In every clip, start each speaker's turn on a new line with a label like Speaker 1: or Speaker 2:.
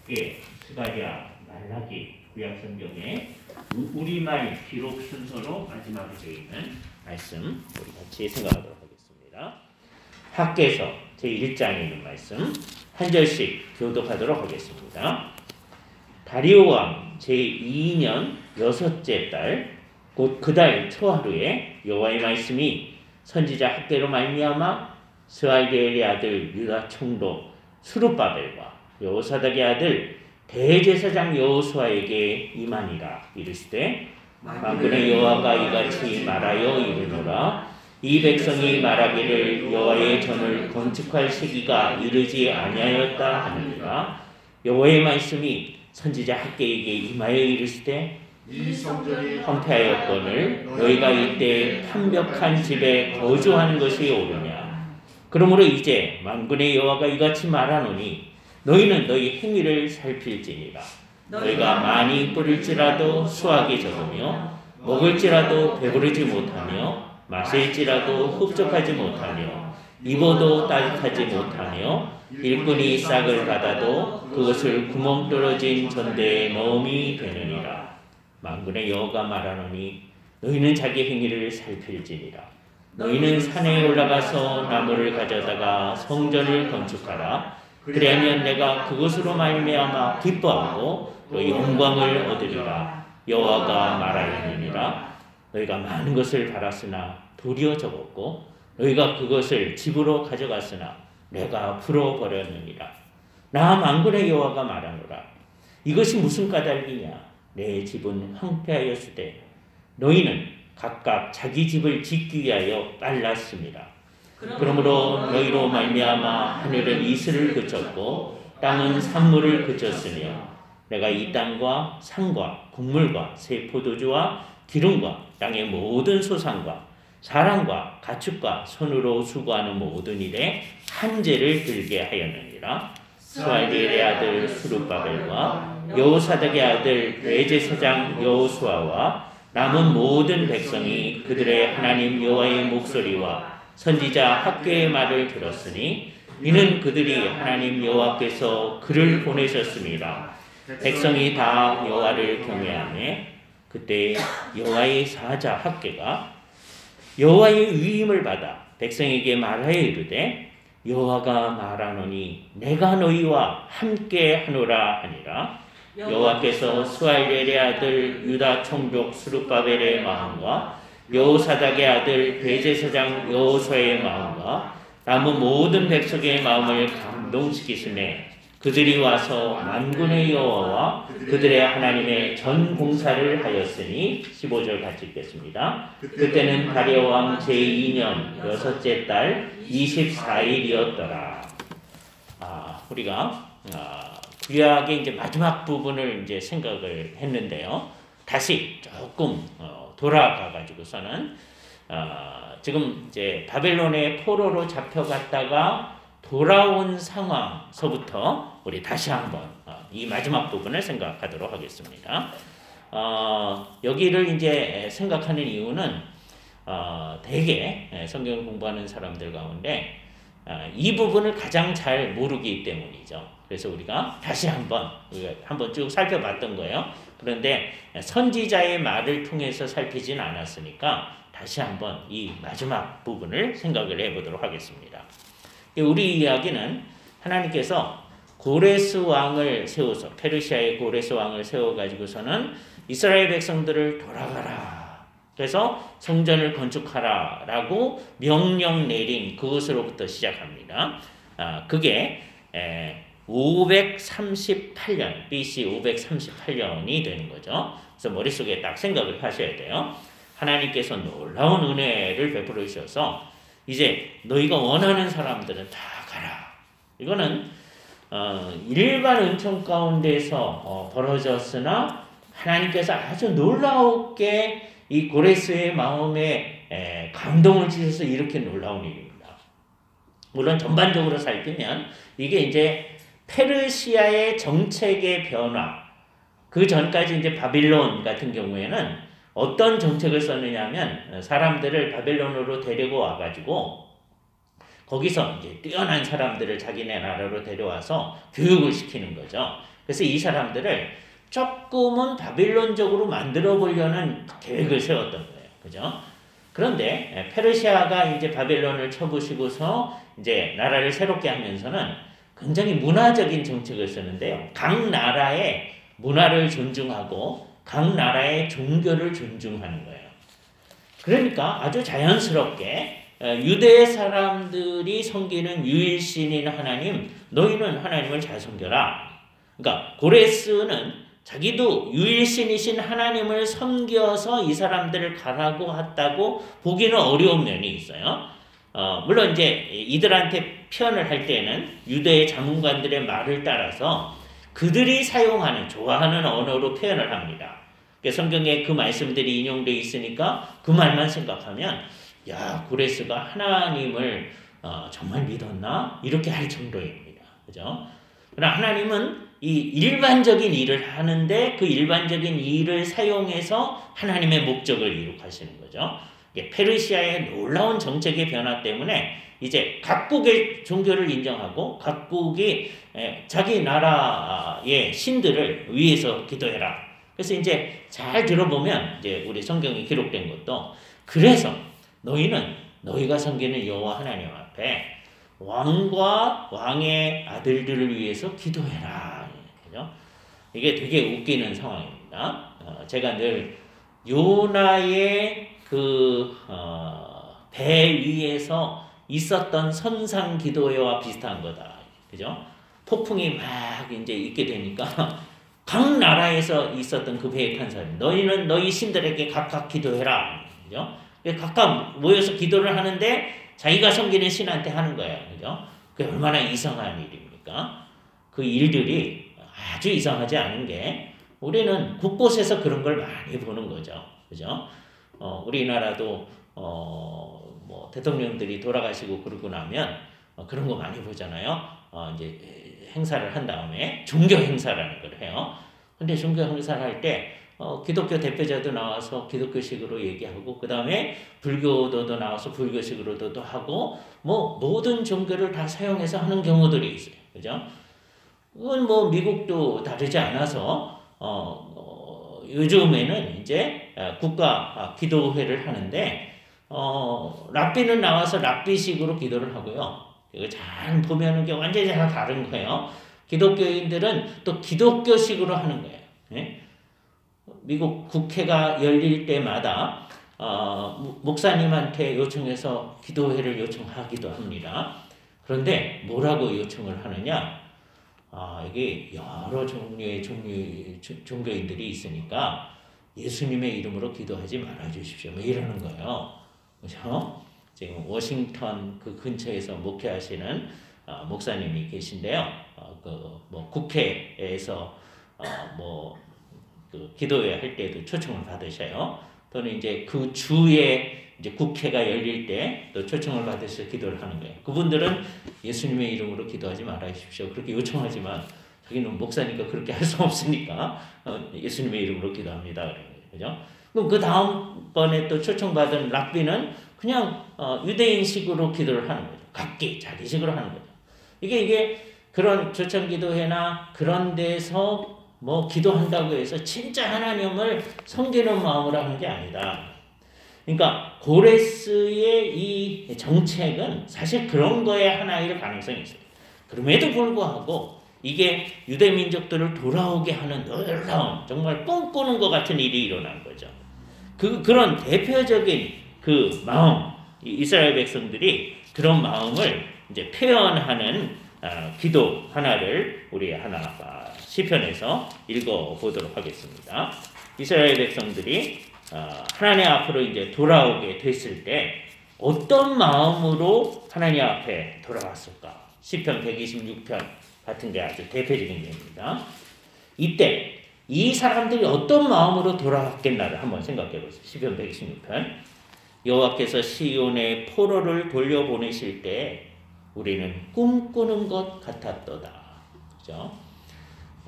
Speaker 1: 학계, 스가랴, 말라기, 구약성경에 우리말 기록 순서로 마지막에 되어 있는 말씀 우리 같이 생각하도록 하겠습니다. 학계서 제1장에 있는 말씀 한 절씩 교독하도록 하겠습니다. 다리오 왕 제2년 여섯째 달 곧 그 달 초하루에 여호와의 말씀이 선지자 학계로 말미암아 스알디엘의 아들 유다 총독 스룹바벨과 여호사닥의 아들 대제사장 여호수아에게 임하니라. 이르시되 만군의 여호와가 이같이 말하여 이르노라. 이 백성이 말하기를 여호와의 전을 건축할 시기가 이르지 아니하였다 하느니라. 여호와의 말씀이 선지자 학계에게 임하여 이르시되
Speaker 2: 이 성전이
Speaker 1: 황폐하였거늘 너희가 이때 판벽한 집에 거주하는 것이 옳으냐. 그러므로 이제 만군의 여호와가 이같이 말하노니 너희는 너희 행위를 살필지니라. 너희가 많이 뿌릴지라도 수확이 적으며 먹을지라도 배부르지 못하며 마실지라도 흡족하지 못하며 입어도 따뜻하지 못하며 일꾼이 싹을 받아도 그것을 구멍 뚫어진 전대에 넣음이 되느니라. 만군의 여호와가 말하노니 너희는 자기 행위를 살필지니라. 너희는 산에 올라가서 나무를 가져다가 성전을 건축하라. 그리하면 내가 그것으로 말미암아 기뻐하고 또 영광을 얻으리라. 여호와가 말하였느니라. 너희가 많은 것을 바랐으나 도리어 적었고 너희가 그것을 집으로 가져갔으나 내가 풀어버렸느니라. 나 만군의 여호와가 말하노라. 이것이 무슨 까닭이냐. 내 집은 황폐하였으되 너희는 각각 자기 집을 짓기 위하여 빨랐습니다. 그러므로 너희로 말미암아 하늘은 이슬을 그쳤고 땅은 산물을 그쳤으며 내가 이 땅과 산과 곡물과 새 포도주와 기름과 땅의 모든 소산과 사람과 가축과 손으로 수고하는 모든 일에 한죄를 들게 하였느니라. 스알디엘의 아들 스룹바벨과 여호사닥의 아들 대제사장 여호수아와 남은 모든 백성이 그들의 하나님 여호와의 목소리와 선지자 학계의 말을 들었으니 이는 그들이 하나님 여호와께서 그를 보내셨습니다. 백성이 다 여호와를 경외하며 그때 여호와의 사자 학계가 여호와의 위임을 받아 백성에게 말하여 이르되 여호와가 말하노니 내가 너희와 함께 하노라 하니라. 여호와께서 스알디엘의 아들 유다 총독 스룹바벨의 마음과 여호사닥의 아들 대제사장 여호수아의 마음과 남은 모든 백성의 마음을 감동시키시매 그들이 와서 만군의 여호와와 그들의 하나님의 전 공사를 하였으니 15절 같이 읽겠습니다. 그때는 다리오 왕 제2년 여섯째 달 24일이었더라. 우리가 구약의 이제 마지막 부분을 이제 생각을 했는데요. 다시 조금 돌아가 가지고서는 지금 이제 바벨론의 포로로 잡혀갔다가 돌아온 상황서부터 우리 다시 한번 이 마지막 부분을 생각하도록 하겠습니다. 여기를 이제 생각하는 이유는 대개 성경 공부하는 사람들 가운데 이 부분을 가장 잘 모르기 때문이죠. 그래서 우리가 다시 한번 쭉 살펴봤던 거예요. 그런데 선지자의 말을 통해서 살피진 않았으니까 다시 한번 이 마지막 부분을 생각을 해보도록 하겠습니다. 우리 이야기는 하나님께서 고레스 왕을 세워서 페르시아의 고레스 왕을 세워가지고서는 이스라엘 백성들을 돌아가라. 그래서 성전을 건축하라 라고 명령 내린 그것으로부터 시작합니다. 그게 538년, BC 538년이 되는 거죠. 그래서 머릿속에 딱 생각을 하셔야 돼요. 하나님께서 놀라운 은혜를 베풀어 주셔서 이제 너희가 원하는 사람들은 다 가라. 이거는 일반 은총 가운데서 벌어졌으나 하나님께서 아주 놀라웠게 이 고레스의 마음에 감동을 주셔서 이렇게 놀라운 일입니다. 물론 전반적으로 살피면 이게 이제 페르시아의 정책의 변화, 그 전까지 이제 바빌론 같은 경우에는 어떤 정책을 썼느냐 하면 사람들을 바벨론으로 데리고 와가지고 거기서 이제 뛰어난 사람들을 자기네 나라로 데려와서 교육을 시키는 거죠. 그래서 이 사람들을 조금은 바빌론적으로 만들어 보려는 계획을 세웠던 거예요. 그죠? 그런데 페르시아가 이제 바벨론을 쳐부시고서 이제 나라를 새롭게 하면서는 굉장히 문화적인 정책을 쓰는데요. 각 나라의 문화를 존중하고 각 나라의 종교를 존중하는 거예요. 그러니까 아주 자연스럽게 유대 사람들이 섬기는 유일신인 하나님, 너희는 하나님을 잘 섬겨라. 그러니까 고레스는 자기도 유일신이신 하나님을 섬겨서 이 사람들을 가라고 했다고 보기는 어려운 면이 있어요. 물론 이제 이들한테 표현을 할 때는 유대의 자문관들의 말을 따라서 그들이 사용하는 좋아하는 언어로 표현을 합니다. 성경에 그 말씀들이 인용되어 있으니까 그 말만 생각하면 야, 고레스가 하나님을 정말 믿었나? 이렇게 할 정도입니다. 그죠? 그러나 하나님은 이 일반적인 일을 하는데 그 일반적인 일을 사용해서 하나님의 목적을 이룩하시는 거죠. 페르시아의 놀라운 정책의 변화 때문에 이제 각국의 종교를 인정하고 각국이 자기 나라의 신들을 위해서 기도해라. 그래서 이제 잘 들어보면 이제 우리 성경에 기록된 것도 그래서 너희는 너희가 섬기는 여호와 하나님 앞에 왕과 왕의 아들들을 위해서 기도해라. 그죠? 이게 되게 웃기는 상황입니다. 제가 늘 요나의 배 위에서 있었던 선상 기도회와 비슷한 거다. 그죠? 폭풍이 막 이제 있게 되니까 각 나라에서 있었던 그 배에 탄 사람, 너희는 너희 신들에게 각각 기도해라. 그죠? 각각 모여서 기도를 하는데 자기가 섬기는 신한테 하는 거예요. 그죠? 그게 얼마나 이상한 일입니까? 그 일들이 아주 이상하지 않은 게 우리는 곳곳에서 그런 걸 많이 보는 거죠. 그죠? 우리나라도 뭐 대통령들이 돌아가시고 그러고 나면 그런 거 많이 보잖아요. 이제 행사를 한 다음에 종교 행사라는 걸 해요. 근데 종교 행사를 할 때 기독교 대표자도 나와서 기독교식으로 얘기하고 그 다음에 불교도도 나와서 불교식으로도 하고 뭐 모든 종교를 다 사용해서 하는 경우들이 있어요. 그죠? 그건 뭐 미국도 다르지 않아서 요즘에는 이제 국가 기도회를 하는데 랍비는 나와서 랍비식으로 기도를 하고요. 이거 잘 보면은 게 완전히 다 다른 거예요. 기독교인들은 또 기독교식으로 하는 거예요. 네? 미국 국회가 열릴 때마다 목사님한테 요청해서 기도회를 요청하기도 합니다. 그런데 뭐라고 요청을 하느냐? 이게 여러 종류의 종교인들이 있으니까 예수님의 이름으로 기도하지 말아주십시오. 뭐 이러는 거예요. 그죠? 지금 워싱턴 그 근처에서 목회하시는 목사님이 계신데요. 뭐 국회에서 그 기도회 할 때도 초청을 받으셔요. 또는 이제 그 주에 이제 국회가 열릴 때 또 초청을 받으셔서 기도를 하는 거예요. 그분들은 예수님의 이름으로 기도하지 말아주십시오. 그렇게 요청하지만 자기는 목사니까 그렇게 할 수 없으니까 예수님의 이름으로 기도합니다. 그런 거예요. 그죠? 그럼 그 다음번에 또 초청받은 랍비는 그냥 유대인식으로 기도를 하는 거죠. 각기 자기식으로 하는 거죠. 이게 그런 초청기도회나 그런 데서 뭐 기도한다고 해서 진짜 하나님을 섬기는 마음으로 하는 게 아니다. 그러니까 고레스의 이 정책은 사실 그런 거에 하나일 가능성이 있어요. 그럼에도 불구하고 이게 유대 민족들을 돌아오게 하는 놀라운 정말 꿈꾸는 것 같은 일이 일어난 거죠. 그런 대표적인 그 마음, 이스라엘 백성들이 그런 마음을 이제 표현하는 기도 하나를 우리 하나 시편에서 읽어보도록 하겠습니다. 이스라엘 백성들이 하나님 앞으로 이제 돌아오게 됐을 때 어떤 마음으로 하나님 앞에 돌아왔을까? 시편 126편 같은 게 아주 대표적인 예입니다. 이때 이 사람들이 어떤 마음으로 돌아왔겠나를 한번 생각해 보세요. 시편 126편. 여호와께서 시온의 포로를 돌려보내실 때 우리는 꿈꾸는 것 같았도다. 그죠?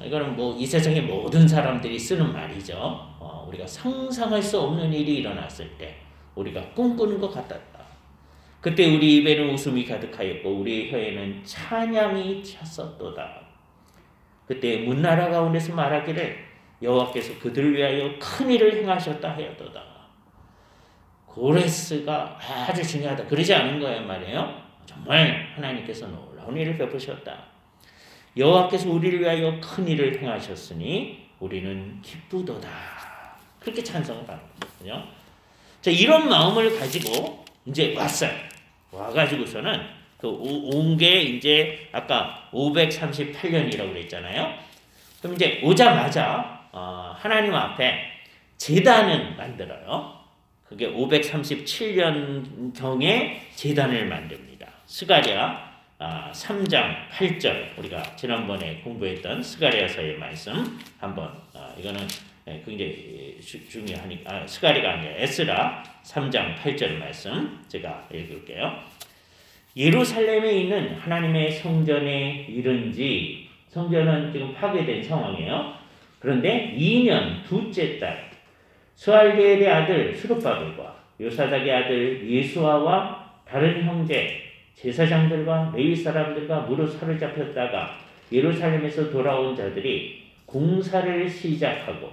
Speaker 1: 이거는 뭐 이 세상의 모든 사람들이 쓰는 말이죠. 우리가 상상할 수 없는 일이 일어났을 때 우리가 꿈꾸는 것 같았다. 그때 우리 입에는 웃음이 가득하였고 우리 혀에는 찬양이 찼었도다. 그때 문나라 가운데서 말하기를 여호와께서 그들을 위하여 큰 일을 행하셨다 하였도다. 고레스가 아주 중요하다. 그러지 않은 거예요 말이에요. 정말 하나님께서 놀라운 일을 베푸셨다. 여호와께서 우리를 위하여 큰 일을 행하셨으니 우리는 기쁘도다. 그렇게 찬성을 받는 거거든요. 자, 이런 마음을 가지고 이제 왔어요. 와가지고서는 온 게 이제 아까 538년이라고 그랬잖아요. 그럼 이제 오자마자 하나님 앞에 제단을 만들어요. 그게 537년경에 제단을 만듭니다. 스가랴 3장 8절 우리가 지난번에 공부했던 스가랴서의 말씀 한번 이거는 굉장히 중요하니까 스가랴가 아니라 에스라 3장 8절 말씀 제가 읽을게요. 예루살렘에 있는 하나님의 성전에 이른지 성전은 지금 파괴된 상황이에요. 그런데 2년 둘째 달 스알디엘의 아들 스룹바벨과 요사닥의 아들 예수아와 다른 형제 제사장들과 레위 사람들과 무릇 사로잡혔다가 예루살렘에서 돌아온 자들이 공사를 시작하고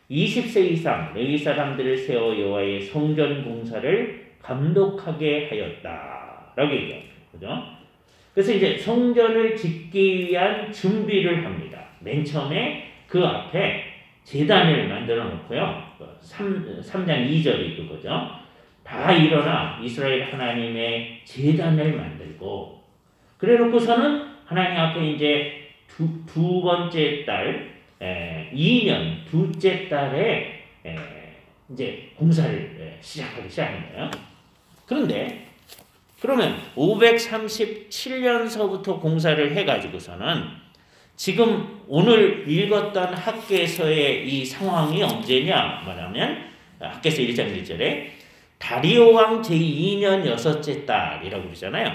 Speaker 1: 20세 이상 레위 사람들을 세워 여호와의 성전 공사를 감독하게 하였다라고 얘기합니다. 그죠? 그래서 이제 성전을 짓기 위한 준비를 합니다. 맨 처음에 그 앞에 제단을 만들어 놓고요. 3장 2절이 그거죠. 다 일어나 이스라엘 하나님의 제단을 만들고 그래 놓고서는 하나님 앞에 이제 두 번째 달 2년 둘째 달에 이제 공사를 시작하기 시작한 거예요. 그런데 그러면 537년서부터 공사를 해가지고서는 지금 오늘 읽었던 학개서의 이 상황이 언제냐 말하면 학개서 1장 1절에 다리오 왕 제2년 여섯째 달이라고 그러잖아요.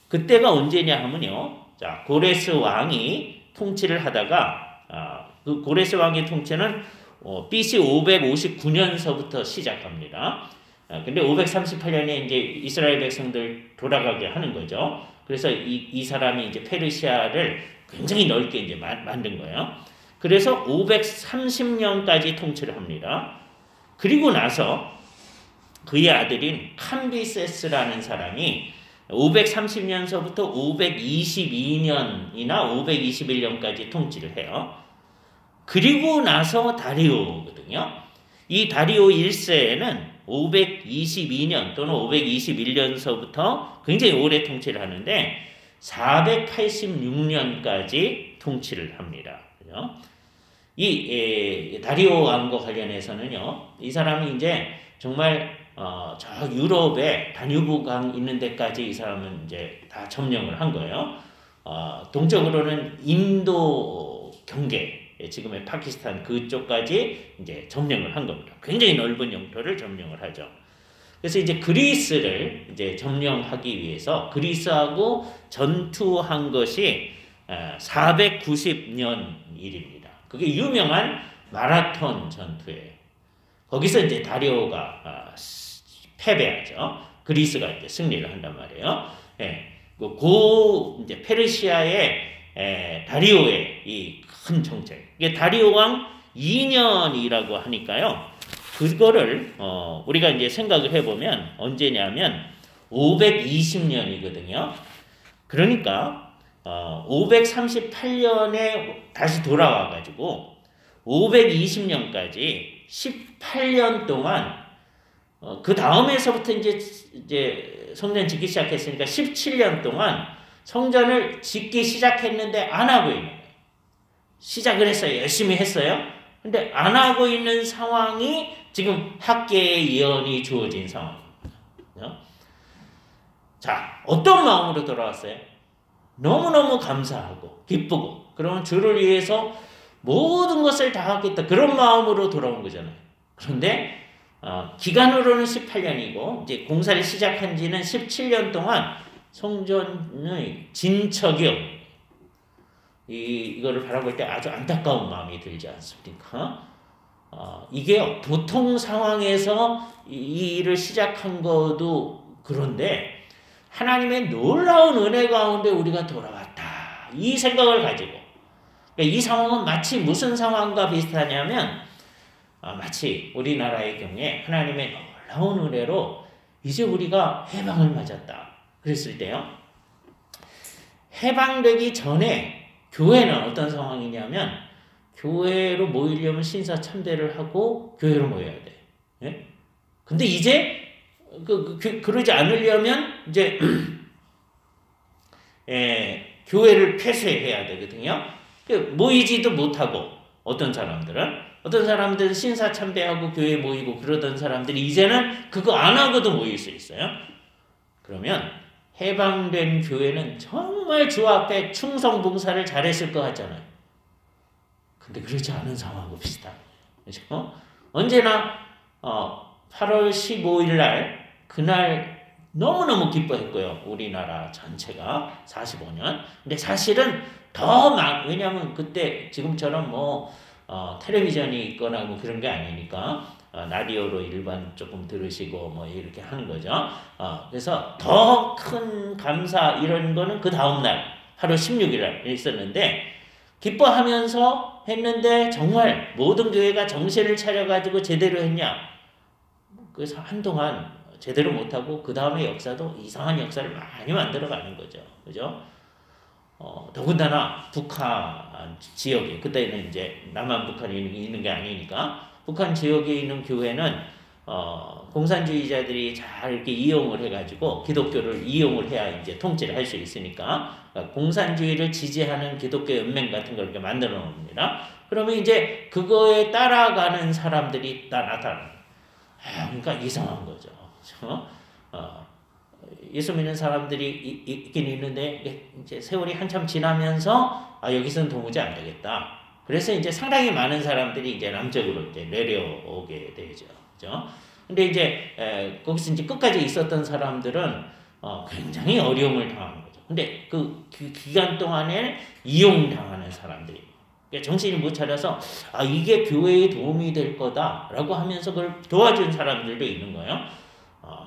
Speaker 1: 그때가 언제냐 하면요. 자, 고레스 왕이 통치를 하다가 그 고레스 왕의 통치는 BC 559년서부터 시작합니다. 근데 538년에 이제 이스라엘 백성들 돌아가게 하는 거죠. 그래서 이 사람이 이제 페르시아를 굉장히 넓게 이제 만든 거예요. 그래서 530년까지 통치를 합니다. 그리고 나서 그의 아들인 캄비세스라는 사람이 530년서부터 522년이나 521년까지 통치를 해요. 그리고 나서 다리오거든요. 이 다리오 1세에는 522년 또는 521년서부터 굉장히 오래 통치를 하는데 486년까지 통치를 합니다. 그죠? 이 다리오 왕과 관련해서는요. 이 사람이 이제 정말 저 유럽에 다뉴브강 있는 데까지 이 사람은 이제 다 점령을 한 거예요. 동쪽으로는 인도 경계 지금의 파키스탄 그쪽까지 이제 점령을 한 겁니다. 굉장히 넓은 영토를 점령을 하죠. 그래서 이제 그리스를 이제 점령하기 위해서 그리스하고 전투한 것이 490년 일입니다. 그게 유명한 마라톤 전투예요. 거기서 이제 다리오가 패배하죠. 그리스가 이제 승리를 한단 말이에요. 이제 페르시아의 다리오의 이 큰 정책. 이게 다리오 왕 2년이라고 하니까요. 그거를 우리가 이제 생각을 해보면 언제냐면 520년이거든요. 그러니까 538년에 다시 돌아와가지고 520년까지 18년 동안 그 다음에서부터 이제 성전 짓기 시작했으니까 17년 동안 성전을 짓기 시작했는데 안 하고 있는 거예요. 시작을 했어요. 열심히 했어요. 근데 안 하고 있는 상황이 지금 학계의 예언이 주어진 상황입니다. 자, 어떤 마음으로 돌아왔어요? 너무너무 감사하고 기쁘고 그러면 주를 위해서 모든 것을 다 하겠다. 그런 마음으로 돌아온 거잖아요. 그런데 기간으로는 18년이고 이제 공사를 시작한 지는 17년 동안 성전의 진척이 없는 이거를 바라볼 때 아주 안타까운 마음이 들지 않습니까? 이게 보통 상황에서 이 일을 시작한 것도 그런데 하나님의 놀라운 은혜 가운데 우리가 돌아왔다. 이 생각을 가지고 그러니까 이 상황은 마치 무슨 상황과 비슷하냐면 마치 우리나라의 경우에 하나님의 놀라운 은혜로 이제 우리가 해방을 맞았다. 그랬을 때요. 해방되기 전에 교회는 어떤 상황이냐면 교회로 모이려면 신사 참배를 하고 교회로 모여야 돼. 예? 근데 이제 그러지 않으려면 이제 교회를 폐쇄해야 되거든요. 모이지도 못하고 어떤 사람들은 신사 참배하고 교회 모이고 그러던 사람들이 이제는 그거 안 하고도 모일 수 있어요. 그러면 해방된 교회는 정말 주 앞에 충성봉사를 잘했을 것 같잖아요. 근데 그렇지 않은 상황하고 비슷한 거죠. 그렇죠? 언제나 8월 15일 날 그날 너무너무 기뻐했고요. 우리나라 전체가 45년. 근데 사실은 왜냐하면 그때 지금처럼 텔레비전이 있거나 뭐 그런 게 아니니까 라디오로 일반 조금 들으시고 뭐 이렇게 하는 거죠. 그래서 더 큰 감사 이런 거는 그 다음날 8월 16일 날 있었는데 기뻐하면서 했는데 정말 모든 교회가 정신을 차려가지고 제대로 했냐? 그래서 한동안 제대로 못하고 그 다음에 역사도 이상한 역사를 많이 만들어가는 거죠. 그죠? 더군다나 북한 지역에 그때는 이제 남한 북한이 있는 게 아니니까 북한 지역에 있는 교회는 공산주의자들이 잘 이렇게 이용을 해가지고 기독교를 이용을 해야 이제 통치를 할 수 있으니까 공산주의를 지지하는 기독교 연맹 같은 걸 이렇게 만들어 놓습니다. 그러면 이제 그거에 따라가는 사람들이 나타나요. 그러니까 이상한 거죠. 예수 믿는 사람들이 있긴 있는데 이제 세월이 한참 지나면서 여기서는 도무지 안 되겠다. 그래서 이제 상당히 많은 사람들이 이제 남쪽으로 이제 내려오게 되죠. 그죠? 근데 이제 거기서 이제 끝까지 있었던 사람들은 굉장히 어려움을 당하는 거죠. 근데 그 기간 동안에 이용당하는 사람들이 정신이 못 차려서 이게 교회에 도움이 될 거다라고 하면서 그걸 도와준 사람들도 있는 거예요.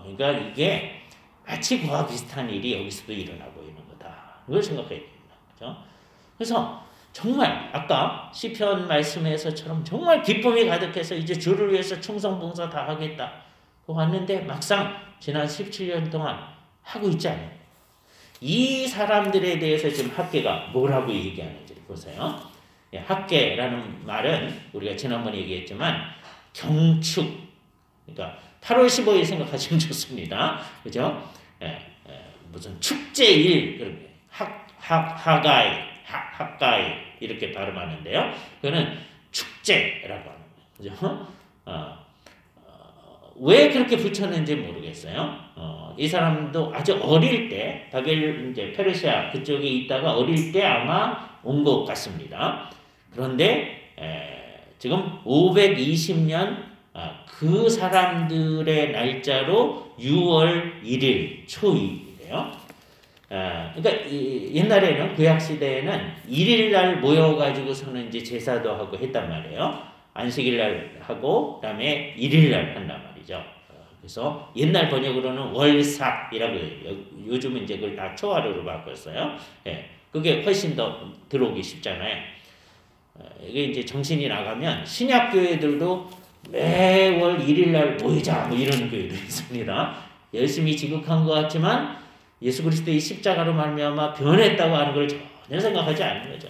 Speaker 1: 그러니까 이게 마치 그와 비슷한 일이 여기서도 일어나고 있는 거다. 이걸 생각해야 됩니다. 그렇죠? 그래서 정말 아까 시편 말씀에서처럼 정말 기쁨이 가득해서 이제 주를 위해서 충성봉사 다 하겠다. 왔는데 막상 지난 17년 동안 하고 있지 않아요. 이 사람들에 대해서 지금 학계가 뭐라고 얘기하는지 보세요. 학계라는 말은 우리가 지난번에 얘기했지만 경축, 그러니까 8월 15일 생각하시면 좋습니다. 그죠? 무슨 축제일, 학가이 이렇게 발음하는데요. 그거는 축제라고 하는 거죠. 그죠? 왜 그렇게 붙였는지 모르겠어요. 이 사람도 아주 어릴 때, 이제 페르시아 그쪽에 있다가 어릴 때 아마 온 것 같습니다. 그런데 지금 520년 그 사람들의 날짜로 6월 1일 초이래요. 그러니까 옛날에는 구약 시대에는 1일 날 모여가지고서는 이제 제사도 하고 했단 말이에요. 안식일 날 하고 그다음에 1일 날 한단 말이죠. 그래서 옛날 번역으로는 월삭이라고 해요. 요즘은 이제 그걸 다 초하루로 바꿨어요. 그게 훨씬 더 들어오기 쉽잖아요. 이게 이제 정신이 나가면 신약 교회들도 매월 1일 날 모이자 뭐 이런 교회도 있습니다. 열심히 지극한 것 같지만 예수 그리스도의 십자가로 말미암아 변했다고 하는 걸 전혀 생각하지 않는 거죠.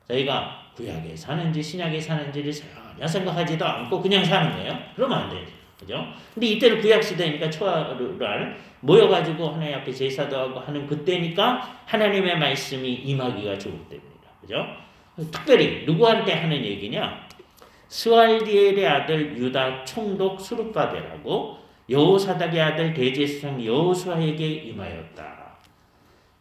Speaker 1: 저희가 구약에 사는지 신약에 사는지를 전혀 생각하지도 않고 그냥 사는 거예요. 그러면 안 되죠. 그죠? 근데 이때는 구약 시대니까 초하루를 모여가지고 하나님 앞에 제사도 하고 하는 그때니까 하나님의 말씀이 임하기가 좋을 때입니다. 그죠? 특별히 누구한테 하는 얘기냐? 스알디엘의 아들 유다 총독 수룹바벨하고 여호사닥의 아들 대제사장 여호수아에게 임하였다.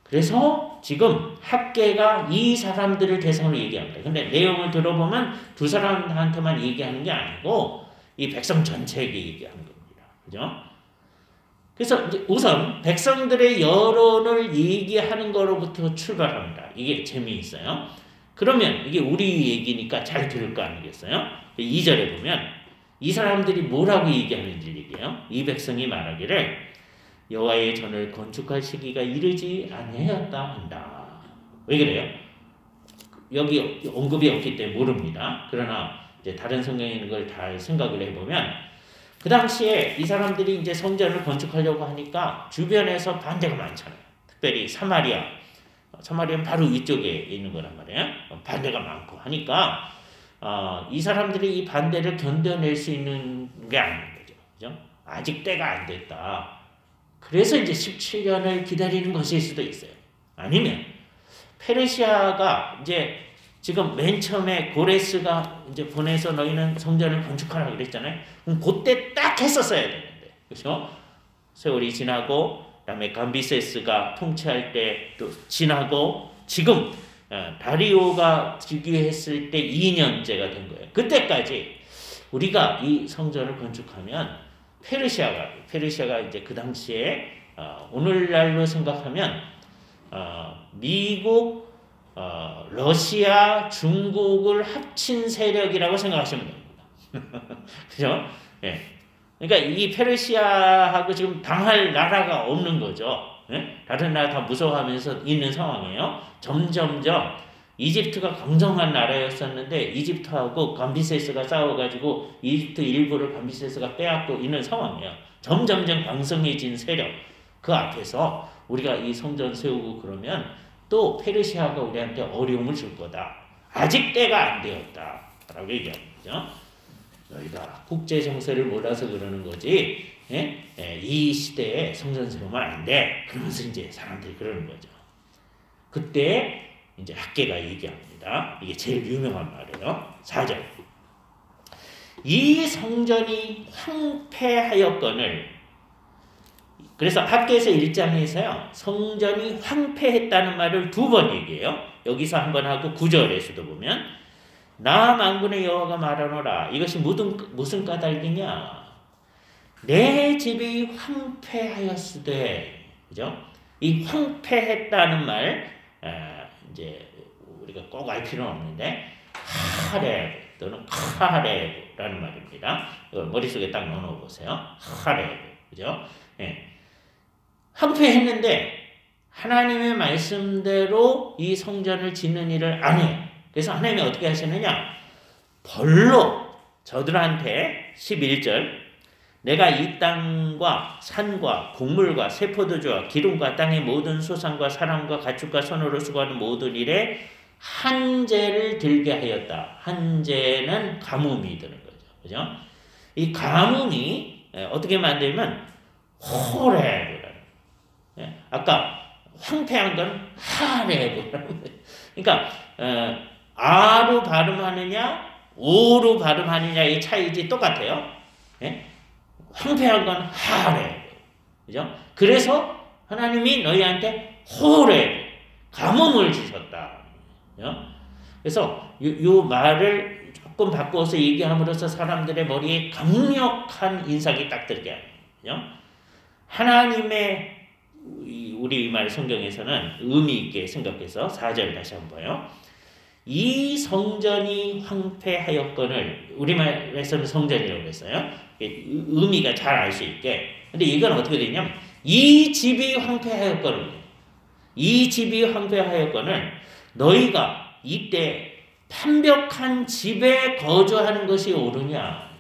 Speaker 1: 그래서 지금 학계가 이 사람들을 대상으로 얘기합니다. 근데 내용을 들어보면 두 사람한테만 얘기하는 게 아니고 이 백성 전체에게 얘기하는 겁니다. 그죠? 그래서 우선 백성들의 여론을 얘기하는 거로부터 출발합니다. 이게 재미있어요. 그러면 이게 우리 얘기니까 잘 들을 거 아니겠어요? 2절에 보면 이 사람들이 뭐라고 얘기하는지 얘기해요. 이 백성이 말하기를 여호와의 전을 건축할 시기가 이르지 아니하였다 한다. 왜 그래요? 여기 언급이 없기 때문에 모릅니다. 그러나 이제 다른 성경에 있는 걸 다 생각을 해보면 그 당시에 이 사람들이 이제 성전을 건축하려고 하니까 주변에서 반대가 많잖아요. 특별히 사마리아는 바로 위쪽에 있는 거란 말이에요. 반대가 많고 하니까 이 사람들이 이 반대를 견뎌낼 수 있는 게 아닌 거죠. 그죠? 아직 때가 안 됐다. 그래서 이제 17년을 기다리는 것일 수도 있어요. 아니면 페르시아가 이제 지금 맨 처음에 고레스가 이제 보내서 너희는 성전을 건축하라 그랬잖아요. 그럼 그때 딱 했었어야 되는데, 그렇죠? 세월이 지나고 그다음에 감비세스가 통치할 때 또 지나고 지금 다리오가 즉위했을 때 2년째가 된 거예요. 그때까지 우리가 이 성전을 건축하면 페르시아가 이제 그 당시에 오늘날로 생각하면 미국, 러시아, 중국을 합친 세력이라고 생각하시면 됩니다. 그죠? 예. 그러니까 이 페르시아하고 지금 당할 나라가 없는 거죠. 예? 다른 나라 다 무서워하면서 있는 상황이에요. 점점점 이집트가 강성한 나라였었는데 이집트하고 감비세스가 싸워가지고 이집트 일부를 감비세스가 빼앗고 있는 상황이에요. 점점점 강성해진 세력. 그 앞에서 우리가 이 성전 세우고 그러면 또 페르시아가 우리한테 어려움을 줄 거다. 아직 때가 안 되었다. 라고 얘기하는 거죠. 너희가 국제 정세를 몰라서 그러는 거지. 예? 이 시대에 성전 세우면 안 돼. 그러면서 이제 사람들이 그러는 거죠. 그때 이제 학계가 얘기합니다. 이게 제일 유명한 말이에요. 4절. 이 성전이 황폐하였거늘. 그래서 학계에서 1장에서요. 성전이 황폐했다는 말을 2번 얘기해요. 여기서 한 번 하고 9절에서도 보면 나 만군의 여호와가 말하노라. 이것이 무슨 까닭이냐. 내 집이 황폐하였으되. 그죠? 이 황폐했다는 말 이제 우리가 꼭 알 필요는 없는데 하렙 또는 카렙이라는 말입니다. 이걸 머릿속에 딱 넣어 보세요. 하렙. 그죠? 예. 황폐했는데 하나님의 말씀대로 이 성전을 짓는 일을 안 해요. 그래서 하나님이 어떻게 하시느냐? 벌로 저들한테 11절 내가 이 땅과 산과 곡물과 세포도주와 기름과 땅의 모든 소산과 사람과 가축과 손으로 수고하는 모든 일에 한재를 들게 하였다. 한재는 가뭄이 드는 거죠. 그죠? 이 가뭄이 어떻게 만들면 호렙이라는 거예요. 아까 황폐한 건 하렙이라는 거예요. 그러니까 아로 발음하느냐 오로 발음하느냐의 차이지 똑같아요. 예? 황폐한 건 하렙. 그죠? 그래서 하나님이 너희한테 호렙, 가뭄을 주셨다. 그죠? 그래서 요 말을 조금 바꿔서 얘기함으로써 사람들의 머리에 강력한 인상이 딱 들게 하는 거죠. 하나님의 우리 말 성경에서는 의미 있게 생각해서 4절 다시 한번 봐요. 이 성전이 황폐하였거늘 우리말에서는 성전이라고 했어요. 의미가 잘 알 수 있게. 근데 이건 어떻게 되냐면 이 집이 황폐하였거늘 이 집이 황폐하였거늘 너희가 이때 판벽한 집에 거주하는 것이 옳으냐.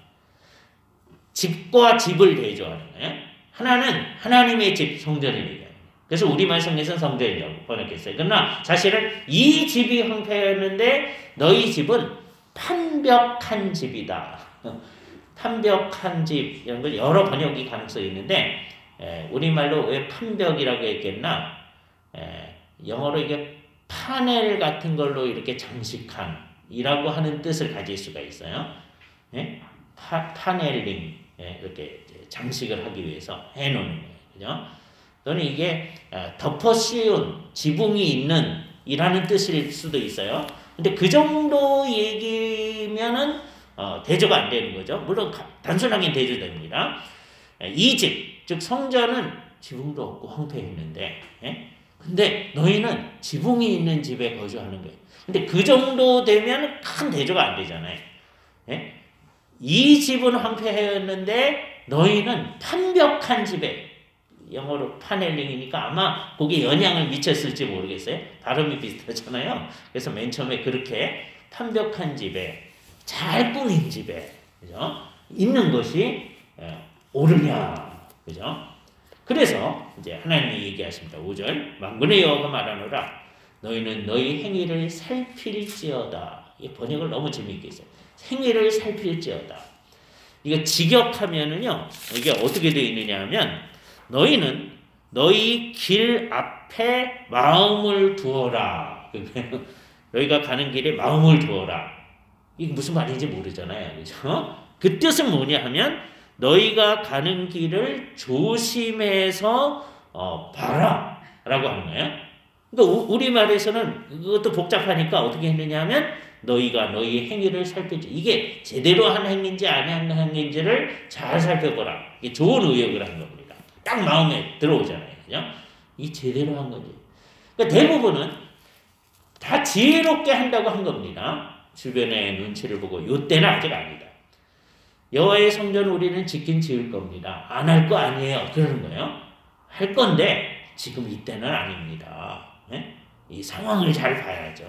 Speaker 1: 집과 집을 대조하는 거예요. 하나는 하나님의 집 성전이니까. 그래서 우리말 성경에서는 성전이라고 번역했어요. 그러나 사실은 이 집이 황폐했는데 너희 집은 판벽한 집이다. 판벽한 집 이런 걸 여러 번역이 가능성이 있는데 우리말로 왜 판벽이라고 했겠나? 영어로 이게 파넬 같은 걸로 이렇게 장식한이라고 하는 뜻을 가질 수가 있어요. 파넬링 이렇게 장식을 하기 위해서 해놓는 거예요. 그죠? 또는 이게 덮어 씌운 지붕이 있는 이라는 뜻일 수도 있어요. 근데 그 정도 얘기면은 대조가 안 되는 거죠. 물론 단순하게 대조됩니다. 이 집, 즉 성전은 지붕도 없고 황폐했는데 근데 너희는 지붕이 있는 집에 거주하는 거예요. 근데 그 정도 되면 큰 대조가 안 되잖아요. 이 집은 황폐했는데 너희는 판벽한 집에 영어로 파넬링이니까 아마 거기에 영향을 미쳤을지 모르겠어요. 발음이 비슷하잖아요. 그래서 맨 처음에 그렇게 완벽한 집에 잘 꾸민 집에 그죠? 있는 것이 옳으냐 그죠? 그래서 이제 하나님이 얘기하십니다. 5절 만군의 여호와가 말하노라 너희는 너희 행위를 살필지어다. 이 번역을 너무 재미있게 했어요. 행위를 살필지어다. 이거 직역하면은요 이게 어떻게 되어 있느냐 하면 너희는 너희 길 앞에 마음을 두어라. 너희가 가는 길에 마음을 두어라. 이게 무슨 말인지 모르잖아요. 그죠? 그 뜻은 뭐냐 하면 너희가 가는 길을 조심해서 봐라 라고 하는 거예요. 그러니까 우리말에서는 그것도 복잡하니까 어떻게 했느냐 하면 너희가 너희 행위를 살펴지 이게 제대로 한 행위인지 안 한 행위인지를 잘 살펴보라. 이게 좋은 의역을 한 겁니다. 딱 마음에 들어오잖아요. 그죠? 이 제대로 한 거지. 그러니까 대부분은 다 지혜롭게 한다고 한 겁니다. 주변의 눈치를 보고 요때는 아직 아니다. 여호와의 성전 우리는 지킨 지을 겁니다. 안 할 거 아니에요. 그러는 거예요. 할 건데 지금 이때는 아닙니다. 네? 이 상황을 잘 봐야죠.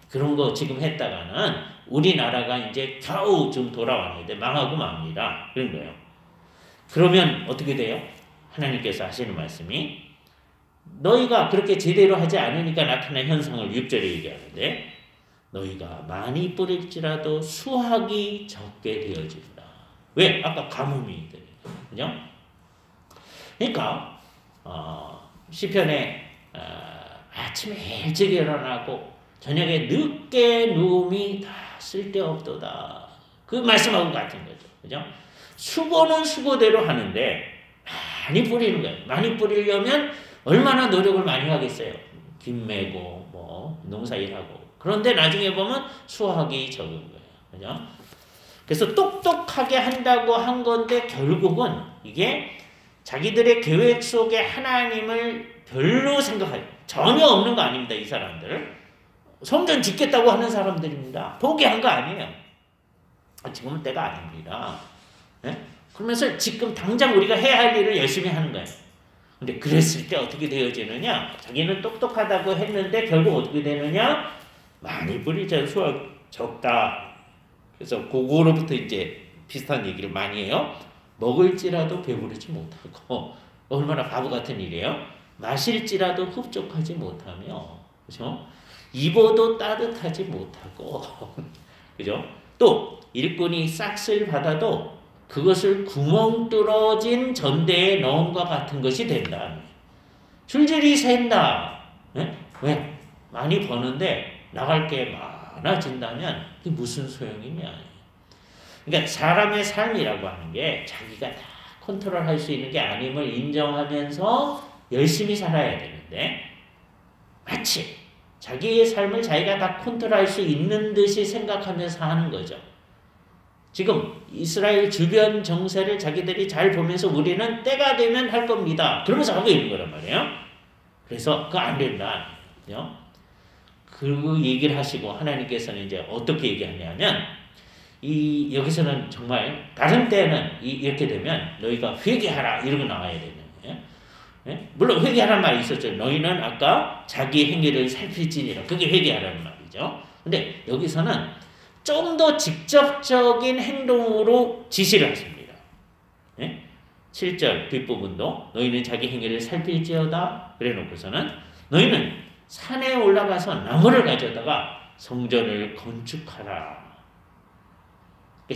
Speaker 1: 그런 거 지금 했다가는 우리나라가 이제 겨우 좀 돌아왔는데 망하고 맙니다. 그런 거예요. 그러면 어떻게 돼요? 하나님께서 하시는 말씀이 너희가 그렇게 제대로 하지 않으니까 나타난 현상을 6절에 얘기하는데 너희가 많이 뿌릴지라도 수확이 적게 되어진다. 왜? 아까 가뭄이 되니까. 그죠? 그러니까 시편에 아침에 일찍 일어나고 저녁에 늦게 누움이 다 쓸데없도다. 그 말씀하고 같은 거죠. 그죠? 수고는 수고대로 하는데 많이 뿌리는 거예요. 많이 뿌리려면 얼마나 노력을 많이 하겠어요. 김 메고 뭐 농사일하고. 그런데 나중에 보면 수확이 적은 거예요. 그죠? 그래서 똑똑하게 한다고 한 건데 결국은 이게 자기들의 계획 속에 하나님을 별로 생각하지 전혀 없는 거 아닙니다. 이 사람들. 성전 짓겠다고 하는 사람들입니다. 포기한 거 아니에요. 지금은 때가 아닙니다. 네? 그러면서 지금 당장 우리가 해야 할 일을 열심히 하는 거예요. 근데 그랬을 때 어떻게 되어지느냐? 자기는 똑똑하다고 했는데 결국 어떻게 되느냐? 많이 뿌리자 수확 적다. 그래서 그거로부터 이제 비슷한 얘기를 많이 해요. 먹을지라도 배부르지 못하고 얼마나 바보 같은 일이에요. 마실지라도 흡족하지 못하며 그죠? 입어도 따뜻하지 못하고 그죠? 또 일꾼이 싹쓸 받아도 그것을 구멍 뚫어진 전대에 넣은과 같은 것이 된다. 줄줄이 샌다. 네? 왜? 많이 버는데 나갈 게 많아진다면 그게 무슨 소용이냐. 그러니까 사람의 삶이라고 하는 게 자기가 다 컨트롤할 수 있는 게 아님을 인정하면서 열심히 살아야 되는데 마치 자기의 삶을 자기가 다 컨트롤할 수 있는 듯이 생각하면서 하는 거죠. 지금 이스라엘 주변 정세를 자기들이 잘 보면서 우리는 때가 되면 할 겁니다. 그러면서 하고 있는 거란 말이에요. 그래서 그거 안 된다. 그 얘기를 하시고 하나님께서는 이제 어떻게 얘기하냐면 여기서는 정말 다른 때는 이렇게 되면 너희가 회개하라 이러고 나와야 되는 거예요. 예? 물론 회개하라는 말이 있었죠. 너희는 아까 자기 행위를 살필지니라. 그게 회개하라는 말이죠. 근데 여기서는 좀 더 직접적인 행동으로 지시를 하십니다. 예? 7절 뒷부분도 너희는 자기 행위를 살필지어다 그래 놓고서는 너희는 산에 올라가서 나무를 가져다가 성전을 건축하라.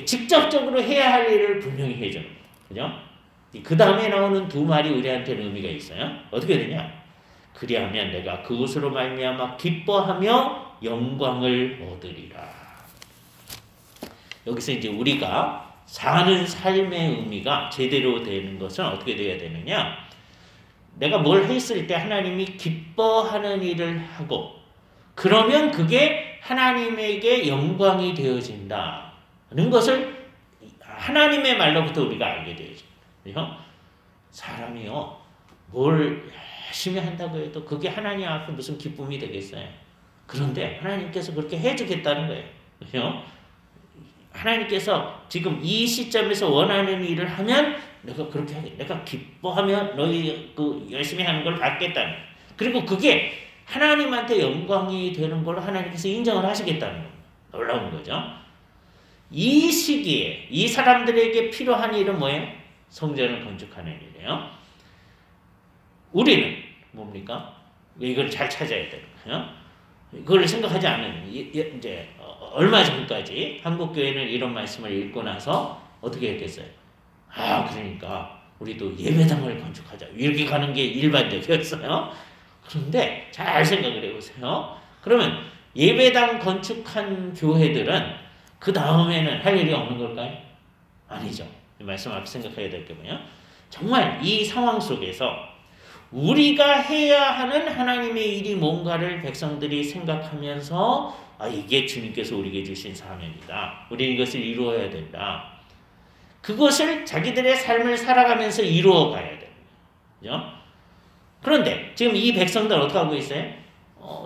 Speaker 1: 직접적으로 해야 할 일을 분명히 해주는 거예요. 그죠? 그 다음에 나오는 두 말이 우리한테는 의미가 있어요. 어떻게 되냐? 그리하면 내가 그것으로 말미암아 기뻐하며 영광을 얻으리라. 여기서 이제 우리가 사는 삶의 의미가 제대로 되는 것은 어떻게 돼야 되느냐? 내가 뭘 했을 때 하나님이 기뻐하는 일을 하고 그러면 그게 하나님에게 영광이 되어진다는 것을 하나님의 말로부터 우리가 알게 되죠. 그렇죠? 사람이요 뭘 열심히 한다고 해도 그게 하나님 앞에 무슨 기쁨이 되겠어요. 그런데 하나님께서 그렇게 해주겠다는 거예요. 그렇죠? 하나님께서 지금 이 시점에서 원하는 일을 하면 내가 그렇게 하겠다. 내가 기뻐하며 너희 그 열심히 하는 걸 받겠다는. 그리고 그게 하나님한테 영광이 되는 걸 하나님께서 인정을 하시겠다는 겁니다. 놀라운 거죠. 이 시기에 이 사람들에게 필요한 일은 뭐예요? 성전을 건축하는 일이에요. 우리는 뭡니까? 이걸 잘 찾아야 되는 거예요. 그걸 생각하지 않은 이제 얼마 전까지 한국 교회는 이런 말씀을 읽고 나서 어떻게 했겠어요? 그러니까 우리도 예배당을 건축하자 이렇게 가는 게 일반적이었어요. 그런데 잘 생각을 해보세요. 그러면 예배당 건축한 교회들은 그 다음에는 할 일이 없는 걸까요? 아니죠. 이 말씀 앞에 생각해야 될 게 뭐냐? 정말 이 상황 속에서 우리가 해야 하는 하나님의 일이 뭔가를 백성들이 생각하면서 이게 주님께서 우리에게 주신 사명이다. 우리는 이것을 이루어야 된다. 그것을 자기들의 삶을 살아가면서 이루어가야 됩니다. 그죠? 그런데 지금 이 백성들은 어떻게 하고 있어요?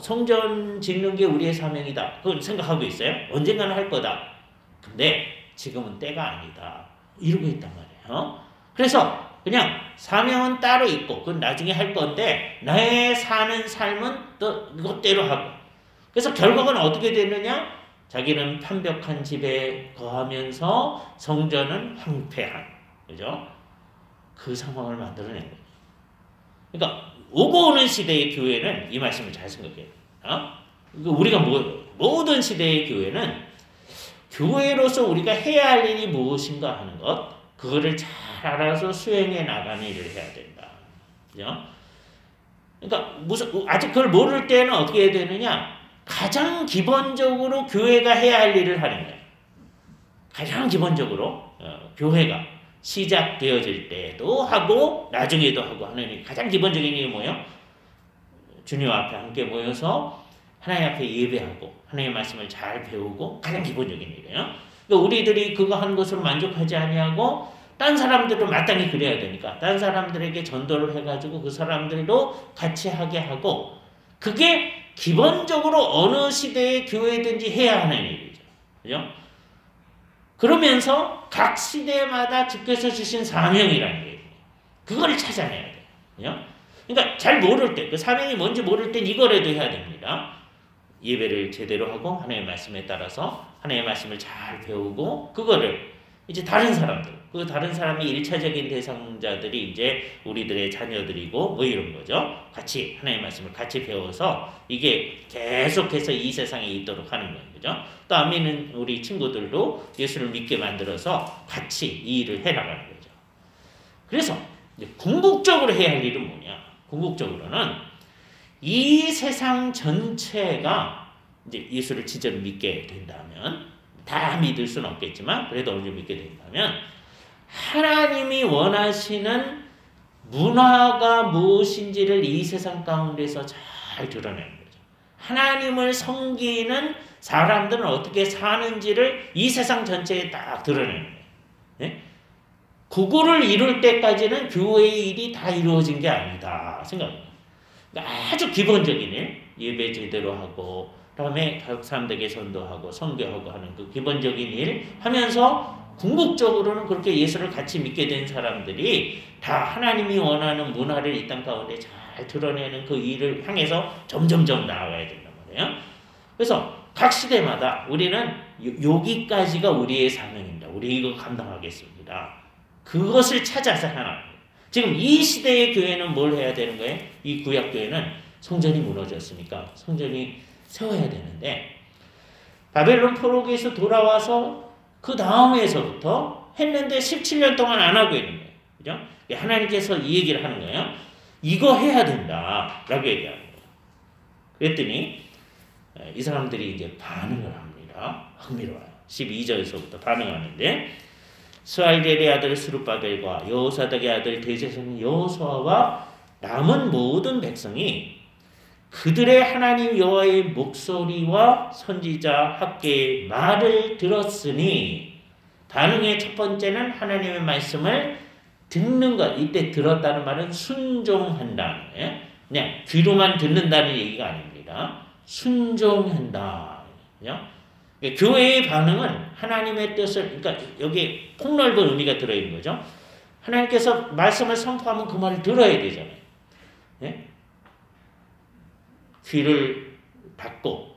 Speaker 1: 성전 짓는 게 우리의 사명이다. 그걸 생각하고 있어요. 언젠가는 할 거다. 근데 지금은 때가 아니다. 이러고 있단 말이에요. 그래서 그냥 사명은 따로 있고 그건 나중에 할 건데 나의 사는 삶은 또 이것대로 하고 그래서 결국은 어떻게 되느냐? 자기는 편벽한 집에 거하면서 성전은 황폐한 그죠? 그 상황을 만들어낸 거예요. 그러니까 오고 오는 시대의 교회는 이 말씀을 잘 생각해요. 우리가 모든 시대의 교회는 교회로서 우리가 해야 할 일이 무엇인가 하는 것 그거를 잘 알아서 수행해 나가는 일을 해야 된다. 그죠? 그러니까 아직 그걸 모를 때는 어떻게 해야 되느냐? 가장 기본적으로 교회가 해야 할 일을 하는 거예요. 가장 기본적으로 교회가 시작되어질 때도 하고 나중에도 하고 하는 가장 기본적인 일이 뭐예요? 주님 앞에 함께 모여서 하나님 앞에 예배하고 하나님의 말씀을 잘 배우고 가장 기본적인 일이에요. 그러니까 우리들이 그거 하는 것으로 만족하지 아니하고 딴 사람들도 마땅히 그래야 되니까 딴 사람들에게 전도를 해가지고 그 사람들도 같이 하게 하고 그게 기본적으로 어느 시대의 교회든지 해야 하는 일이죠. 그죠? 그러면서 각 시대마다 주께서 주신 사명이라는 게 그거를 찾아내야 돼요. 그죠? 그러니까 잘 모를 때, 그 사명이 뭔지 모를 땐 이거라도 해야 됩니다. 예배를 제대로 하고 하나님의 말씀에 따라서 하나님의 말씀을 잘 배우고 그거를 이제 다른 사람들, 그 다른 사람이 일차적인 대상자들이 이제 우리들의 자녀들이고 뭐 이런 거죠. 같이 하나님의 말씀을 같이 배워서 이게 계속해서 이 세상에 있도록 하는 거예요. 그죠? 또 안 믿는 우리 친구들도 예수를 믿게 만들어서 같이 이 일을 해나가는 거죠. 그래서 이제 궁극적으로 해야 할 일은 뭐냐? 궁극적으로는 이 세상 전체가 이제 예수를 진짜로 믿게 된다면 다 믿을 수는 없겠지만 그래도 어느 정도 믿게 된다면 하나님이 원하시는 문화가 무엇인지를 이 세상 가운데서 잘 드러내는 거죠. 하나님을 섬기는 사람들은 어떻게 사는지를 이 세상 전체에 딱 드러내는 거예요. 네? 그거를 이룰 때까지는 교회의 일이 다 이루어진 게 아니다 생각합니다. 아주 기본적인 일, 예배 제대로 하고 그다음에 각 사람들에게 전도하고 선교하고 하는 그 기본적인 일 하면서 궁극적으로는 그렇게 예수를 같이 믿게 된 사람들이 다 하나님이 원하는 문화를 이 땅 가운데 잘 드러내는 그 일을 향해서 점점점 나아가야 된단 말이에요. 그래서 각 시대마다 우리는 여기까지가 우리의 사명입니다. 우리 이거 감당하겠습니다. 그것을 찾아서 하나. 지금 이 시대의 교회는 뭘 해야 되는 거예요? 이 구약 교회는 성전이 무너졌으니까 성전이 세워야 되는데 바벨론 포로기에서 돌아와서 그 다음에서부터 했는데 17년 동안 안 하고 있는 거예요. 그죠? 하나님께서 이 얘기를 하는 거예요. 이거 해야 된다라고 얘기하는 거예요. 그랬더니 이 사람들이 이제 반응을 합니다. 흥미로워요. 12절에서부터 반응하는데 스알델의 아들 스룹바벨과 여호사닥의 아들 대제사장 여호수아와 남은 모든 백성이 그들의 하나님 여호와의 목소리와 선지자 학개의 말을 들었으니 반응의 첫 번째는 하나님의 말씀을 듣는 것. 이때 들었다는 말은 순종한다는 거예요. 그냥 귀로만 듣는다는 얘기가 아닙니다. 순종한다. 그죠? 교회의 반응은 하나님의 뜻을, 그러니까 여기 폭넓은 의미가 들어있는 거죠. 하나님께서 말씀을 선포하면 그 말을 들어야 되잖아요. 예? 귀를 닫고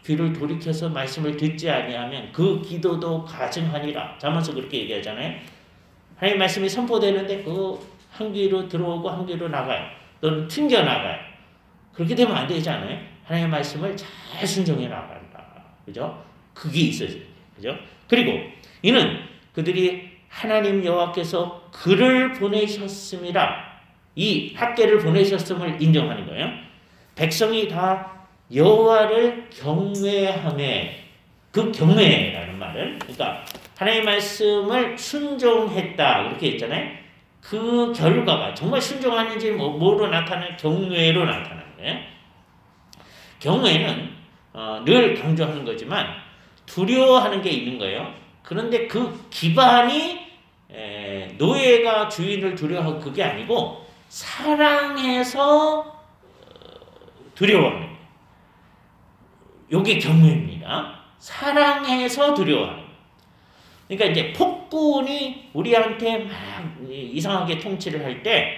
Speaker 1: 귀를 돌이켜서 말씀을 듣지 아니하면 그 기도도 가증하니라. 잠언서 그렇게 얘기하잖아요. 하나님 말씀이 선포되는데 그 한 귀로 들어오고 한 귀로 나가요. 또는 튕겨 나가요. 그렇게 되면 안 되잖아요. 하나님의 말씀을 잘 순종해 나간다. 그죠? 그게 있어야 돼요. 그죠? 그리고 이는 그들이 하나님 여호와께서 그를 보내셨음이라. 이 학계를 보내셨음을 인정하는 거예요. 백성이 다 여호와를 경외하매, 그 경외라는 말은, 그러니까 하나님의 말씀을 순종했다 그렇게 했잖아요. 그 결과가 정말 순종하는지 뭐로 나타나는, 경외로 나타나는 거예요. 경외는 늘 강조하는 거지만 두려워하는 게 있는 거예요. 그런데 그 기반이 노예가 주인을 두려워하고 그게 아니고 사랑해서 두려워하는 거예요. 이게 경외입니다. 사랑해서 두려워하는 거예요. 그러니까 이제 폭군이 우리한테 막 이상하게 통치를 할 때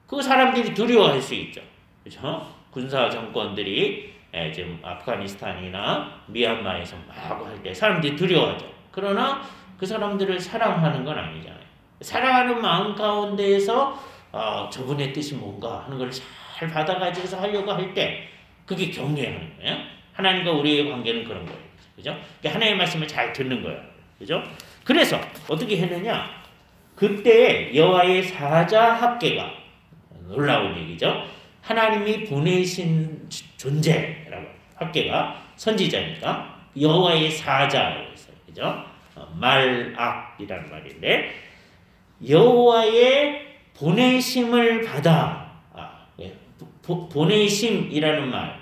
Speaker 1: 그 사람들이 두려워할 수 있죠. 그렇죠? 군사 정권들이 지금 아프가니스탄이나 미얀마에서 막 할 때 사람들이 두려워하죠. 그러나 그 사람들을 사랑하는 건 아니잖아요. 사랑하는 마음 가운데에서 저분의 뜻이 뭔가 하는 걸 잘 받아가지고서 하려고 할 때 그게 경외하는 거예요. 하나님과 우리의 관계는 그런 거예요. 그죠? 그러니까 하나님의 말씀을 잘 듣는 거예요. 그죠? 그래서 어떻게 했느냐? 그때 여호와의 사자 학계가, 놀라운 얘기죠. 하나님이 보내신 존재라고, 학계가 선지자니까 여호와의 사자라고 했어요. 그죠? 말악이라는 말인데 여호와의 보내심을 받아. 보내심이라는 말,